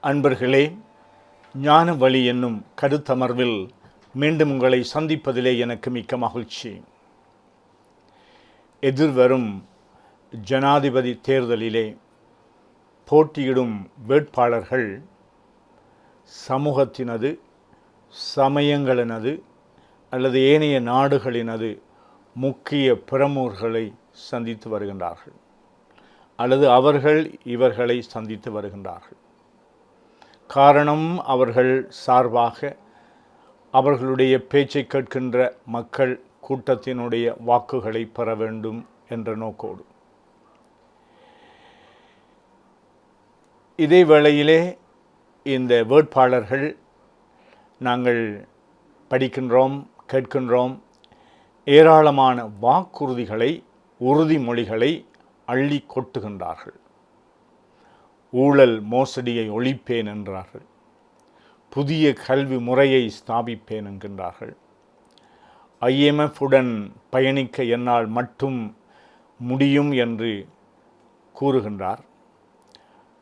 அன்பர்களே, ஞான வழி என்னும் கருத்தமர்வில் மீண்டும் உங்களை சந்திப்பதிலே எனக்கு மிக்க மகிழ்ச்சி. எதிர்வரும் ஜனாதிபதி தேர்தலிலே போட்டியிடும் வேட்பாளர்கள் சமூகத்தினது, சமயங்களினது அல்லது ஏனைய நாடுகளினது முக்கிய பிரமுகர்களை சந்தித்து வருகின்றார்கள், அல்லது அவர்கள் இவர்களை சந்தித்து வருகின்றார்கள். காரணம், அவர்கள் சார்பாக அவர்களுடைய பேச்சை கேட்கின்ற மக்கள் கூட்டத்தினுடைய வாக்குகளை பெற வேண்டும் என்ற நோக்கோடு. இதே வேளையிலே இந்த வேட்பாளர்கள் நாங்கள் படிக்கின்றோம், கேட்கின்றோம், ஏராளமான வாக்குறுதிகளை, உறுதிமொழிகளை அள்ளி கொட்டுகின்றார்கள். ஊழல் மோசடியை ஒழிப்பேன் என்றார்கள். புதிய கல்வி முறையை ஸ்தாபிப்பேன் என்கின்றார்கள். IMF உடன் பயணிக்க என்னால் மட்டும் முடியும் என்று கூறுகின்றார்.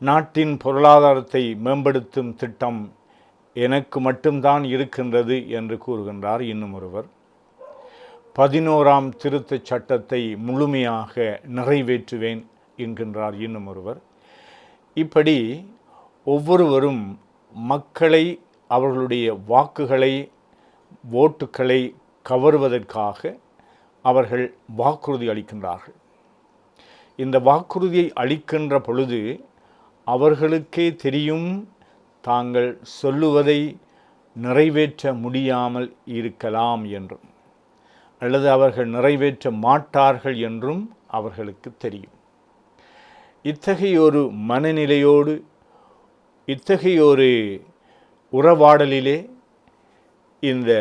நாட்டின் பொருளாதாரத்தை மேம்படுத்தும் திட்டம் எனக்கு மட்டும்தான் இருக்கின்றது என்று கூறுகின்றார் இன்னும் ஒருவர். 11ஆம் திருத்தச் சட்டத்தை முழுமையாக நிறைவேற்றுவேன் என்கின்றார் இன்னும் ஒருவர். இப்படி ஒவ்வொருவரும் மக்களை, அவர்களுடைய வாக்குகளை, ஓட்டுக்களை கவருவதற்காக அவர்கள் வாக்குறுதி அளிக்கின்றார்கள். இந்த வாக்குறுதியை அளிக்கின்ற பொழுது அவர்களுக்கே தெரியும் தாங்கள் சொல்லுவதை நிறைவேற்ற முடியாமல் இருக்கலாம் என்றும், அல்லது அவர்கள் நிறைவேற்ற மாட்டார்கள் என்றும் அவர்களுக்கு தெரியும். இத்தகைய ஒரு மனநிலையோடு, இத்தகைய ஒரு உறவாடலிலே இந்த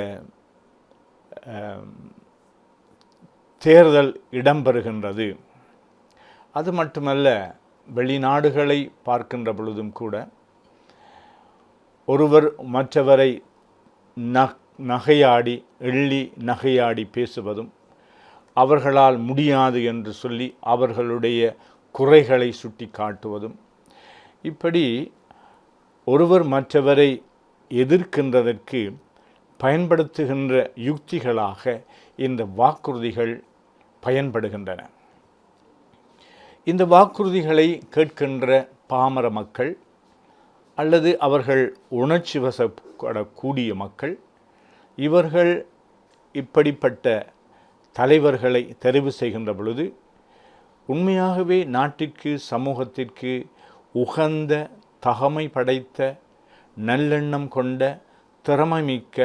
தேர்தல் இடம்பெறுகின்றது. அது மட்டுமல்ல, வெளிநாடுகளை பார்க்கின்ற பொழுதும் கூட ஒருவர் மற்றவரை நகையாடி, எள்ளி நகையாடி பேசுவதும், அவர்களால் முடியாது என்று சொல்லி அவர்களுடைய குறைகளை சுட்டி காட்டுவதும், இப்படி ஒருவர் மற்றவரை எதிர்க்கின்றதற்கு பயன்படுத்துகின்ற யுக்திகளாக இந்த வாக்குறுதிகள் பயன்படுகின்றன. இந்த வாக்குறுதிகளை கேட்கின்ற பாமர மக்கள் அல்லது அவர்கள் உணர்ச்சி வசப்படக்கூடிய மக்கள், இவர்கள் இப்படிப்பட்ட தலைவர்களை தெரிவு செய்கின்ற பொழுது உண்மையாகவே நாட்டிற்கு, சமூகத்திற்கு உகந்த, தகமை படைத்த, நல்லெண்ணம் கொண்ட, திறமைமிக்க,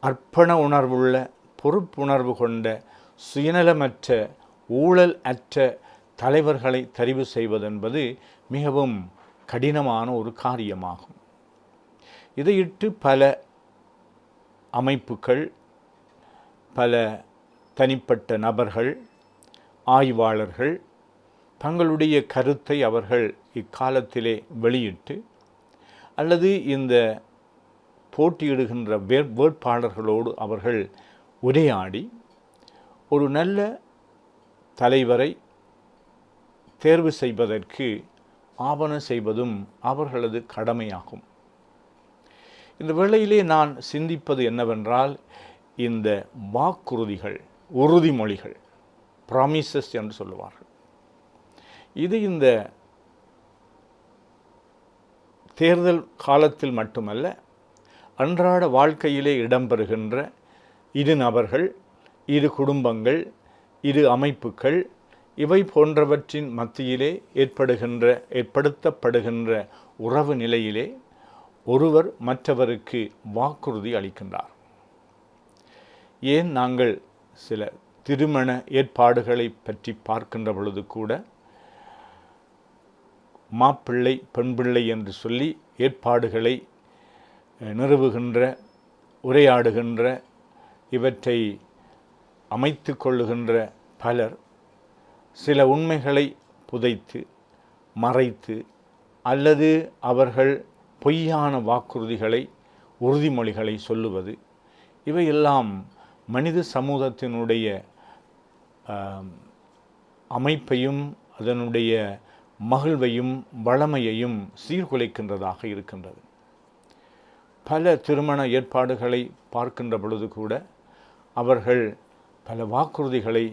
அர்ப்பண உணர்வுள்ள, பொறுப்புணர்வு கொண்ட, சுயநலமற்ற, ஊழல் அற்ற தலைவர்களை தெரிவு செய்வதென்பது மிகவும் கடினமான ஒரு காரியமாகும். இதையிட்டு பல அமைப்புகள், பல தனிப்பட்ட நபர்கள், ஆய்வாளர்கள் தங்களுடைய கருத்தை அவர்கள் இக்காலத்திலே வெளியிட்டு, அல்லது இந்த போட்டியிடுகின்ற வேட்பாளர்களோடு அவர்கள் உரையாடி ஒரு நல்ல தலைவரை தேர்வு செய்வதற்கு ஆவணம் செய்வதும் அவர்களது கடமையாகும். இந்த வேளையிலே நான் சிந்திப்பது என்னவென்றால், இந்த வாக்குறுதிகள், உறுதிமொழிகள், ப்ராமிசஸ் என்று சொல்லுவார்கள், இது இந்த தேர்தல் காலத்தில் மட்டுமல்ல, அன்றாட வாழ்க்கையிலே இடம்பெறுகின்ற இரு நபர்கள், இரு குடும்பங்கள், இரு அமைப்புகள், இவை போன்றவற்றின் மத்தியிலே ஏற்படுத்தப்படுகின்ற உறவு நிலையிலே ஒருவர் மற்றவருக்கு வாக்குறுதி அளிக்கின்றார். ஏன் நாங்கள் சில திருமண ஏற்பாடுகளை பற்றி பார்க்கின்ற பொழுது கூட மாப்பிள்ளை பெண்பிள்ளை என்று சொல்லி ஏற்பாடுகளை நிறுவுகின்ற, உரையாடுகின்ற, இவற்றை அமைத்து கொள்ளுகின்ற பலர் சில உண்மைகளை புதைத்து, மறைத்து, அல்லது அவர்கள் பொய்யான வாக்குறுதிகளை, உறுதிமொழிகளை சொல்லுவது, இவையெல்லாம் மனித சமூகத்தினுடைய அமைப்பையும் அதனுடைய மகிழ்வையும் வளமையையும் சீர்குலைக்கின்றதாக இருக்கின்றது. பல திருமண ஏற்பாடுகளை பார்க்கின்ற பொழுது கூட அவர்கள் பல வாக்குறுதிகளை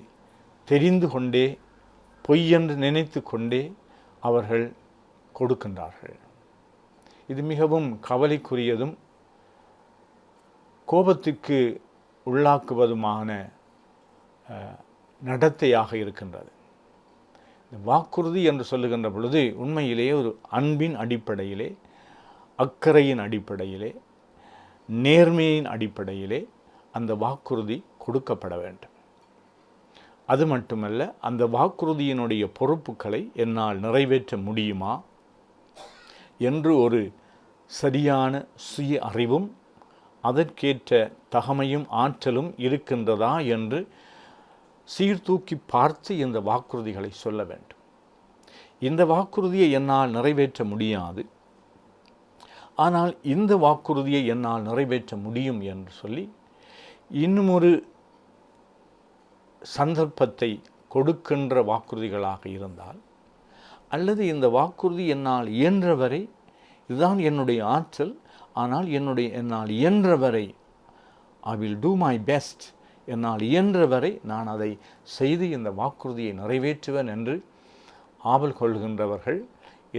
தெரிந்து கொண்டே பொய்யென்று நினைத்து கொண்டே அவர்கள் கொடுக்கின்றார்கள். இது மிகவும் கவலைக்குரியதும் கோபத்துக்கு உள்ளாக்குவதுமான நடத்தையாக இருக்கின்றது. இந்த வாக்குறுதி என்று சொல்லுகின்ற பொழுது உண்மையிலேயே ஒரு அன்பின் அடிப்படையிலே, அக்கறையின் அடிப்படையிலே, நேர்மையின் அடிப்படையிலே அந்த வாக்குறுதி கொடுக்கப்பட வேண்டும். அது மட்டுமல்ல, அந்த வாக்குறுதியினுடைய பொறுப்புகளை என்னால் நிறைவேற்ற முடியுமா என்று ஒரு சரியான சுய அறிவும் அதற்கேற்ற தகமையும் ஆற்றலும் இருக்கின்றதா என்று சீர்தூக்கி பார்த்து இந்த வாக்குறுதிகளை சொல்ல வேண்டும். இந்த வாக்குறுதியை என்னால் நிறைவேற்ற முடியாது, ஆனால் இந்த வாக்குறுதியை என்னால் நிறைவேற்ற முடியும் என்று சொல்லி இன்னும் ஒரு சந்தர்ப்பத்தை கொடுக்கின்ற வாக்குறுதிகளாக இருந்தால், அல்லது இந்த வாக்குறுதி என்னால் இயன்றவரை, இதுதான் என்னுடைய ஆற்றல், ஆனால் என்னால் இயன்றவரை I will do my best, என்னால் இயன்றவரை நான் அதை செய்து இந்த வாக்குறுதியை நிறைவேற்றுவேன் என்று ஆவல் கொள்கின்றவர்கள்,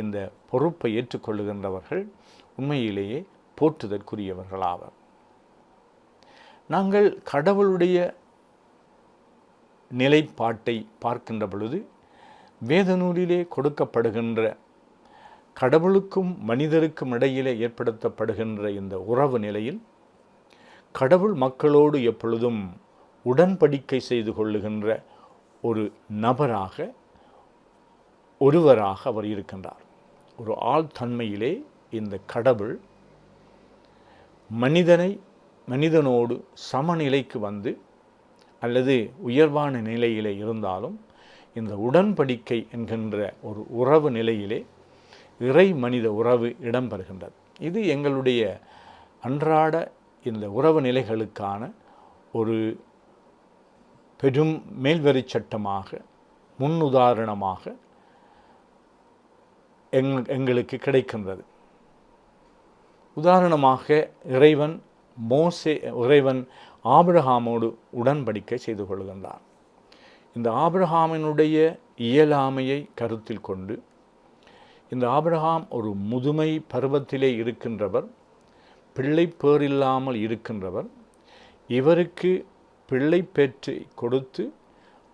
இந்த பொறுப்பை ஏற்றுக்கொள்ளுகின்றவர்கள் உண்மையிலேயே போற்றுதற்குரியவர்களாவர். நாங்கள் கடவுளுடைய நிலைப்பாட்டை பார்க்கின்ற பொழுது வேத நூலிலே கொடுக்கப்படுகின்ற கடவுளுக்கும் மனிதருக்கும் இடையிலே ஏற்படுத்தப்படுகின்ற இந்த உறவு நிலையில் கடவுள் மக்களோடு எப்பொழுதும் உடன்படிக்கை செய்து கொள்ளுகின்ற ஒரு நபராக, ஒருவராக அவர் இருக்கின்றார். ஒரு ஆழ்தன்மையிலே இந்த கடவுள் மனிதனோடு சமநிலைக்கு வந்து அல்லது உயர்வான நிலையிலே இருந்தாலும் இந்த உடன்படிக்கை என்கின்ற ஒரு உறவு நிலையிலே இறை மனித உறவு இடம்பெறுகின்றது. இது எங்களுடைய அன்றாட இந்த உறவு நிலைகளுக்கான ஒரு பெரும் மேல்வரி சட்டமாக, முன்னுதாரணமாக எங்களுக்கு கிடைக்கின்றது. உதாரணமாக இறைவன் ஆபிரகாமோடு உடன்படிக்கை செய்து கொள்கின்றார். இந்த ஆபிரகாமினுடைய இயலாமையை கருத்தில் கொண்டு, இந்த ஆபிரகாம் ஒரு முதுமை பருவத்திலே இருக்கின்றவர், பிள்ளை பேரில்லாமல் இருக்கின்றவர். இவருக்கு பிள்ளை பெற்று கொடுத்து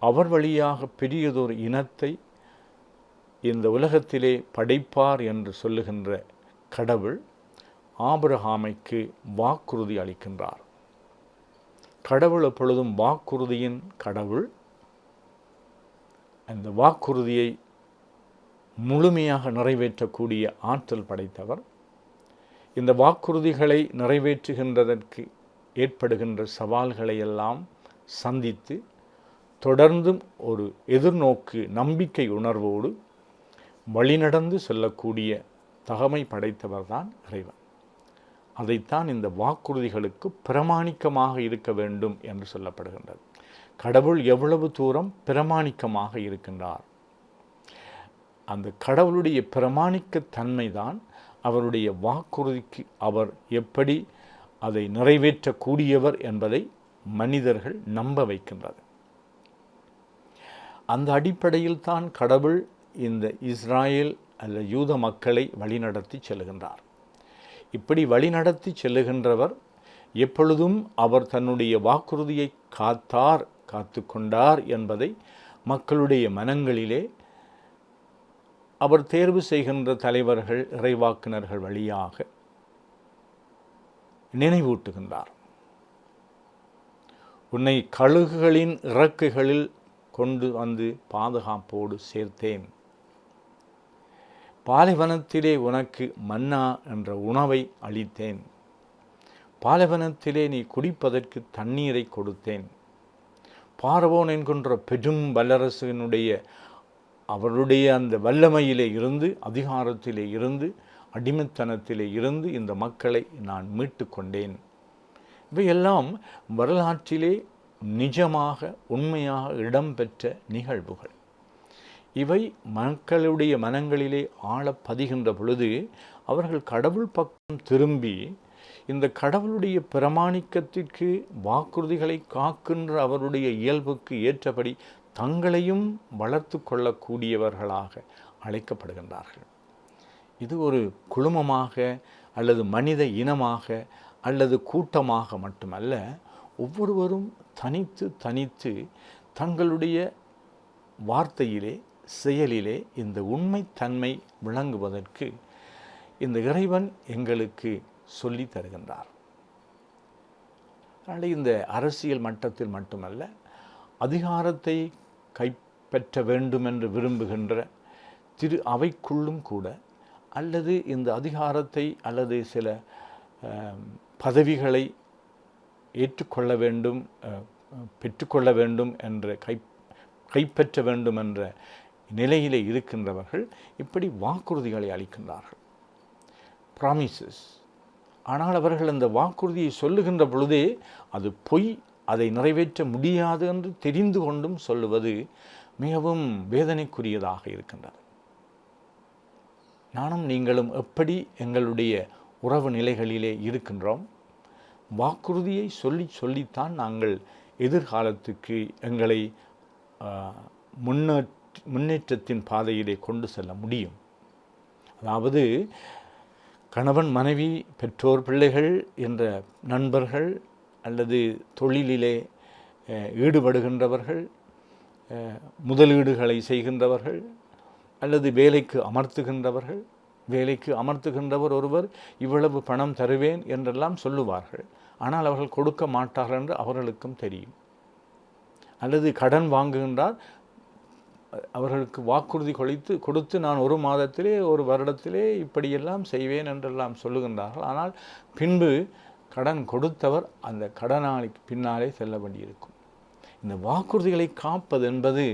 அவர் வழியாக பெரியதொரு இனத்தை இந்த உலகத்திலே படைப்பார் என்று சொல்லுகின்ற கடவுள் ஆபிரகாமைக்கு வாக்குறுதி அளிக்கின்றார். கடவுள் எப்பொழுதும் வாக்குறுதியின் கடவுள். அந்த வாக்குறுதியை முழுமையாக நிறைவேற்றக்கூடிய ஆற்றல் படைத்தவர். இந்த வாக்குறுதிகளை நிறைவேற்றுகின்றதற்கு ஏற்படுகின்ற சவால்களை எல்லாம் சந்தித்து தொடர்ந்தும் ஒரு எதிர்நோக்கு நம்பிக்கை உணர்வோடு வழிநடந்து செல்லக்கூடிய தகமை படைத்தவர்தான் இறைவன். அதைத்தான் இந்த வாக்குறுதிகளுக்கு பிரமாணிக்கமாக இருக்க வேண்டும் என்று சொல்லப்படுகின்றது. கடவுள் எவ்வளவு தூரம் பிரமாணிக்கமாக இருக்கின்றார், அந்த கடவுளுடைய பிரமாணிக்க தன்மைதான் அவருடைய வாக்குறுதிக்கு அவர் எப்படி அதை நிறைவேற்றக்கூடியவர் என்பதை மனிதர்கள் நம்ப வைக்கின்றது. அந்த அடிப்படையில் தான் கடவுள் இந்த இஸ்ராயேல் அல்ல யூத மக்களை வழிநடத்தி செல்கின்றார். இப்படி வழிநடத்தி செல்லுகின்றவர் எப்பொழுதும் அவர் தன்னுடைய வாக்குறுதியை காத்து கொண்டார் என்பதை மக்களுடைய மனங்களிலே அவர் தேர்வு செய்கின்ற தலைவர்கள், இறைவாக்கினர்கள் வழியாக நினைவூட்டுகின்றார். உன்னை கழுகுகளின் இறக்கைகளில் கொண்டு வந்து பாதுகாப்போடு சேர்த்தேன். பாலைவனத்திலே உனக்கு மன்னா என்ற உணவை அளித்தேன். பாலைவனத்திலே நீ குடிப்பதற்கு தண்ணீரை கொடுத்தேன். பார்வோன் என்கின்ற பெரும் வல்லரசினுடைய அவருடைய அந்த வல்லமையிலே இருந்து, அதிகாரத்திலே இருந்து, அடிமைத்தனத்திலே இருந்து இந்த மக்களை நான் மீட்டு கொண்டேன். இவையெல்லாம் வரலாற்றிலே நிஜமாக உண்மையாக இடம்பெற்ற நிகழ்வுகள். இவை மக்களுடைய மனங்களிலே ஆழ பதிகின்ற பொழுது அவர்கள் கடவுள் பக்கம் திரும்பி இந்த கடவுளுடைய பிரமாணிக்கத்திற்கு வாக்குறுதிகளை காக்கின்ற அவருடைய இயல்புக்கு ஏற்றபடி தங்களையும் வளர்த்து கொள்ளக்கூடியவர்களாக அழைக்கப்படுகின்றார்கள். இது ஒரு குழுமமாக அல்லது மனித இனமாக அல்லது கூட்டமாக மட்டுமல்ல, ஒவ்வொருவரும் தனித்து தனித்து தங்களுடைய வார்த்தையிலே செயலிலே இந்த உண்மைத்தன்மை விளங்குவதற்கு இந்த இறைவன் எங்களுக்கு சொல்லி தருகின்றார். அதனால் இந்த அரசியல் மட்டத்தில் மட்டுமல்ல, அதிகாரத்தை கைப்பற்ற வேண்டும் என்று விரும்புகின்ற திரு அவைக்குள்ளும் கூட, அல்லது இந்த அதிகாரத்தை அல்லது சில பதவிகளை ஏற்றுக்கொள்ள வேண்டும், பெற்றுக்கொள்ள வேண்டும் என்ற கைப்பற்ற வேண்டும் என்ற நிலையிலே இருக்கின்றவர்கள் இப்படி வாக்குறுதிகளை அளிக்கின்றார்கள், ப்ராமிசஸ். ஆனால் அவர்கள் அந்த வாக்குறுதியை சொல்லுகின்ற பொழுதே அது பொய், அதை நிறைவேற்ற முடியாது என்று தெரிந்து கொண்டும் சொல்லுவது மிகவும் வேதனைக்குரியதாக இருக்கின்றது. நானும் நீங்களும் எப்படி எங்களுடைய உறவு நிலைகளிலே இருக்கின்றோம்? வாக்குறுதியை சொல்லித்தான் நாங்கள் எதிர்காலத்துக்கு எங்களை முன்னேற்றத்தின் பாதையிலே கொண்டு செல்ல முடியும். அதாவது கணவன் மனைவி பெற்றோர் பிள்ளைகள் என்ற நண்பர்கள் அல்லது தொழிலிலே ஈடுபடுகின்றவர்கள், முதலீடுகளை செய்கின்றவர்கள் அல்லது வேலைக்கு அமர்த்துகின்றவர்கள். வேலைக்கு அமர்த்துகின்றவர் ஒருவர் இவ்வளவு பணம் தருவேன் என்றெல்லாம் சொல்லுவார்கள். ஆனால் அவர்கள் கொடுக்க மாட்டார்கள் என்று அவர்களுக்கும் தெரியும். அல்லது கடன் வாங்குகின்றார், அவர்களுக்கு வாக்குறுதி கொடுத்து நான் ஒரு மாதத்திலே ஒரு வருடத்திலே இப்படியெல்லாம் செய்வேன் என்றெல்லாம் சொல்லுகின்றார்கள். ஆனால் பின்பு கடன் கொடுத்தவர் அந்த கடனாளிக்கு பின்னாலே செல்ல வேண்டியிருக்கும். இந்த வாக்குறுதிகளை காப்பது என்பது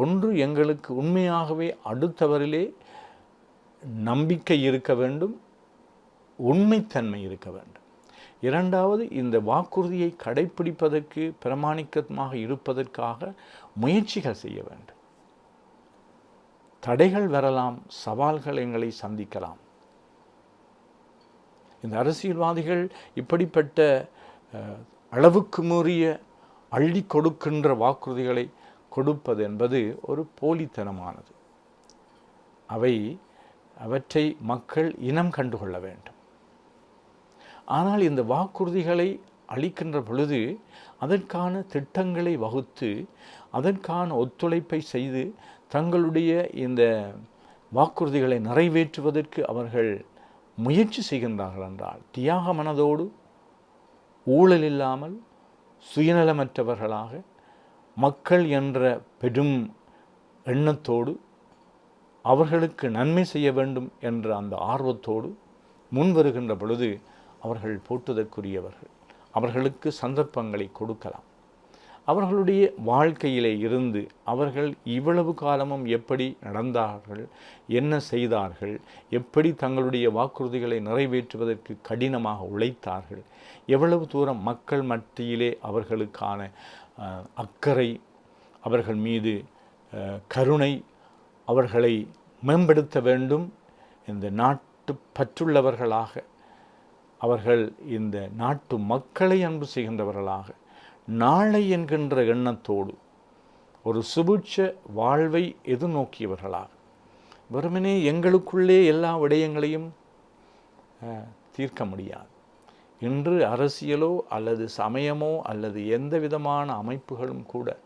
ஒன்று, எங்களுக்கு உண்மையாகவே அடுத்தவரிலே நம்பிக்கை இருக்க வேண்டும், உண்மைத்தன்மை இருக்க வேண்டும். இரண்டாவது, இந்த வாக்குறுதியை கடைப்பிடிப்பதற்கு பிரமாணிக்கமாக இருப்பதற்காக முயற்சிகள் செய்ய வேண்டும். தடைகள் வரலாம், சவால்கள் எங்களை சந்திக்கலாம். இந்த அரசியல்வாதிகள் இப்படிப்பட்ட அளவுக்கு மீறிய அள்ளி கொடுக்கின்ற வாக்குறுதிகளை கொடுப்பது என்பது ஒரு போலித்தனமானது. அவற்றை மக்கள் இனம் கண்டுகொள்ள வேண்டும். ஆனால் இந்த வாக்குறுதிகளை அளிக்கின்ற பொழுது அதற்கான திட்டங்களை வகுத்து அதற்கான ஒத்துழைப்பை செய்து தங்களுடைய இந்த வாக்குறுதிகளை நிறைவேற்றுவதற்கு அவர்கள் முயற்சி செய்கின்றார்கள் என்றால், தியாக மனதோடு, ஊழல் இல்லாமல், சுயநலமற்றவர்களாக, மக்கள் என்ற பெரும் எண்ணத்தோடு, அவர்களுக்கு நன்மை செய்ய வேண்டும் என்ற அந்த ஆர்வத்தோடு முன்வருகின்ற பொழுது அவர்கள் போற்றுதற்குரியவர்கள். அவர்களுக்கு சந்தர்ப்பங்களை கொடுக்கலாம். அவர்களுடைய வாழ்க்கையிலே இருந்து அவர்கள் இவ்வளவு காலமும் எப்படி நடந்தார்கள், என்ன செய்தார்கள், எப்படி தங்களுடைய வாக்குறுதிகளை நிறைவேற்றுவதற்கு கடினமாக உழைத்தார்கள், எவ்வளவு தூரம் மக்கள் மத்தியிலே அவர்களுக்கான அக்கறை, அவர்கள் மீது கருணை, அவர்களை மேம்படுத்த வேண்டும், இந்த நாட்டு பற்றுள்ளவர்களாக, அவர்கள் இந்த நாட்டு மக்களை அன்பு செய்கின்றவர்களாக, நாளை என்கின்ற எண்ணத்தோடு ஒரு சுபிட்ச வாழ்வை எதிர்நோக்கியவர்களாக, வெறுமனே எங்களுக்குள்ளே எல்லா விடயங்களையும் தீர்க்க முடியாது. இன்று அரசியலோ அல்லது சமயமோ அல்லது எந்த விதமான அமைப்புகளும் கூட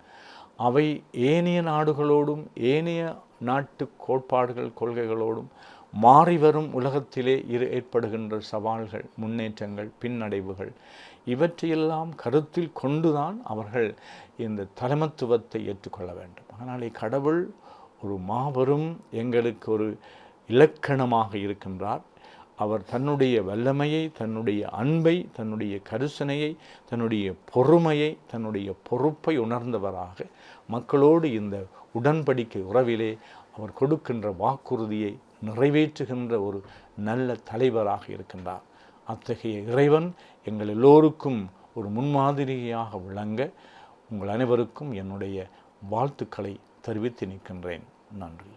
அவை ஏனைய நாடுகளோடும் ஏனைய நாட்டு கோட்பாடுகள் கொள்கைகளோடும் மாறிவரும் உலகத்திலே ஏற்படுகின்ற சவால்கள், முன்னேற்றங்கள், பின்னடைவுகள் இவற்றையெல்லாம் கருத்தில் கொண்டுதான் அவர்கள் இந்த தலைமத்துவத்தை ஏற்றுக்கொள்ள வேண்டும். ஆனால் கடவுள் ஒரு மாபெரும் எங்களுக்கு ஒரு இலக்கணமாக இருக்கின்றார். அவர் தன்னுடைய வல்லமையை, தன்னுடைய அன்பை, தன்னுடைய கருசனையை, தன்னுடைய பொறுமையை, தன்னுடைய பொறுப்பை உணர்ந்தவராக மக்களோடு இந்த உடன்படிக்கை உறவிலே அவர் கொடுக்கின்ற வாக்குறுதியை நிறைவேற்றுகின்ற ஒரு நல்ல தலைவராக இருக்கின்றார். அத்தகைய இறைவன் எங்கள் எல்லோருக்கும் ஒரு முன்மாதிரியாக விளங்க உங்கள் அனைவருக்கும் என்னுடைய வாழ்த்துக்களை தெரிவித்து நிற்கின்றேன். நன்றி.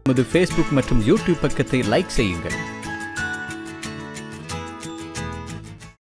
நமது ஃபேஸ்புக் மற்றும் யூடியூப் பக்கத்தை லைக் செய்யுங்கள்.